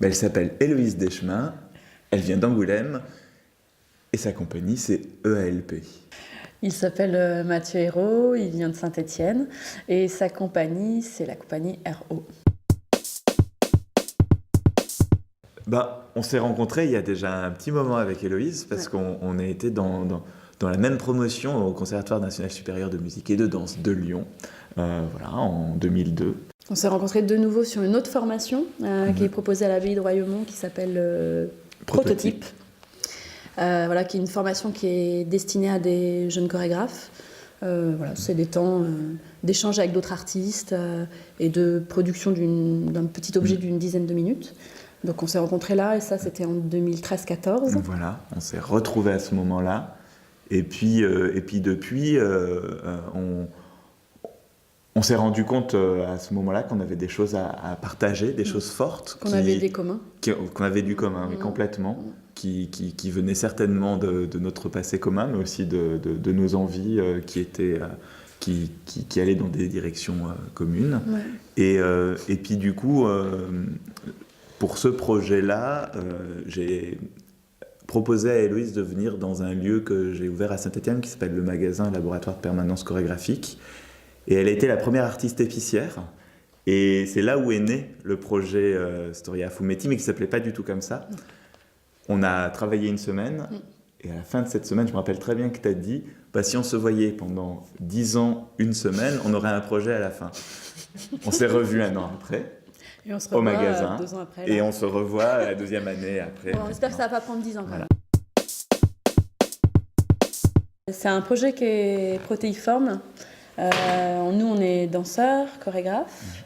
Elle s'appelle Héloïse Deschemins, elle vient d'Angoulême et sa compagnie c'est EALP. Il s'appelle Mathieu Hérault, il vient de Saint-Étienne et sa compagnie c'est la compagnie RO. On s'est rencontrés il y a déjà un petit moment avec Héloïse parce qu'on a été dans la même promotion au Conservatoire national supérieur de musique et de danse de Lyon, en 2002. On s'est rencontrés de nouveau sur une autre formation qui est proposée à l'abbaye de Royaumont qui s'appelle Prototype. Qui est une formation qui est destinée à des jeunes chorégraphes. C'est des temps d'échange avec d'autres artistes et de production d'un petit objet d'une dizaine de minutes. Donc on s'est rencontrés là et ça c'était en 2013-14. Voilà, on s'est retrouvés à ce moment-là. Et puis depuis, on s'est rendu compte à ce moment-là qu'on avait des choses à partager, des choses fortes. Qu'on avait des communs. Qu'on avait du commun, oui, complètement. Qui venaient certainement de notre passé commun, mais aussi de nos envies qui allaient dans des directions communes. Ouais. Et puis du coup, pour ce projet-là, j'ai proposé à Héloïse de venir dans un lieu que j'ai ouvert à Saint-Étienne qui s'appelle le magasin Laboratoire de Permanence Chorégraphique. Et elle a été la première artiste épicière. Et c'est là où est né le projet Storia Fumetti, mais qui ne s'appelait pas du tout comme ça. On a travaillé une semaine, et à la fin de cette semaine, je me rappelle très bien que tu as dit si on se voyait pendant 10 ans, une semaine, on aurait un projet à la fin. On s'est revus un an après. Et on se au magasin, 2 ans après. Et on se revoit la deuxième année après. Bon, on espère que ça ne va pas prendre 10 ans. Voilà. C'est un projet qui est protéiforme. Nous, on est danseurs, chorégraphes.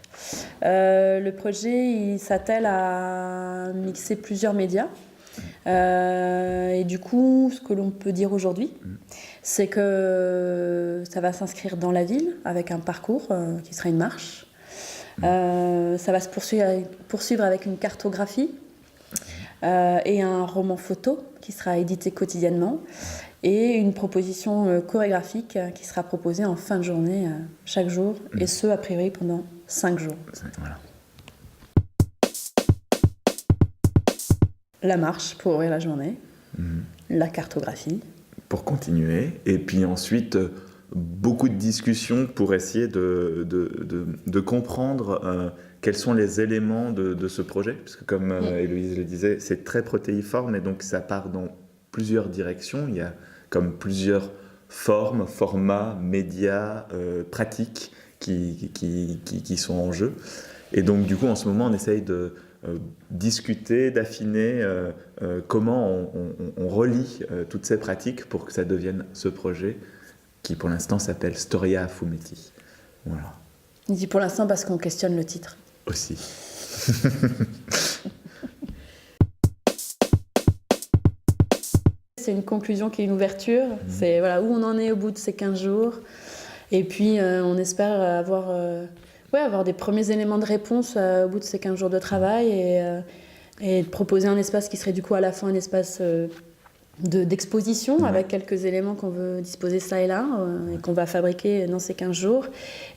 Le projet, il s'attelle à mixer plusieurs médias. Et du coup, ce que l'on peut dire aujourd'hui, c'est que ça va s'inscrire dans la ville avec un parcours qui sera une marche. Ça va se poursuivre avec une cartographie et un roman photo qui sera édité quotidiennement et une proposition chorégraphique qui sera proposée en fin de journée chaque jour et ce a priori pendant 5 jours. Voilà. La marche pour ouvrir la journée, la cartographie. Pour continuer et puis ensuite beaucoup de discussions pour essayer de comprendre quels sont les éléments de ce projet, parce que comme Héloïse le disait, c'est très protéiforme et donc ça part dans plusieurs directions. Il y a comme plusieurs formes, formats, médias, pratiques qui sont en jeu. Et donc du coup, en ce moment, on essaye de discuter, d'affiner comment on relie toutes ces pratiques pour que ça devienne ce projet qui pour l'instant s'appelle Storia Fumetti. Voilà. Il dit pour l'instant parce qu'on questionne le titre. Aussi. C'est une conclusion qui est une ouverture. C'est où on en est au bout de ces 15 jours. Et puis on espère avoir des premiers éléments de réponse au bout de ces 15 jours de travail et de proposer un espace qui serait du coup à la fin un espace d'exposition avec quelques éléments qu'on veut disposer ça et là et qu'on va fabriquer dans ces 15 jours.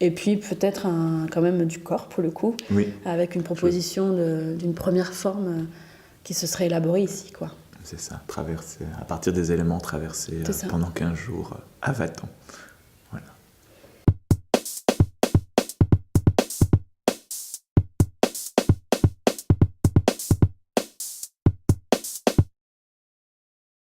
Et puis peut-être quand même du corps pour le coup, avec une proposition d'une première forme qui se serait élaborée ici, quoi. C'est ça, à partir des éléments traversés pendant 15 jours à Vaton.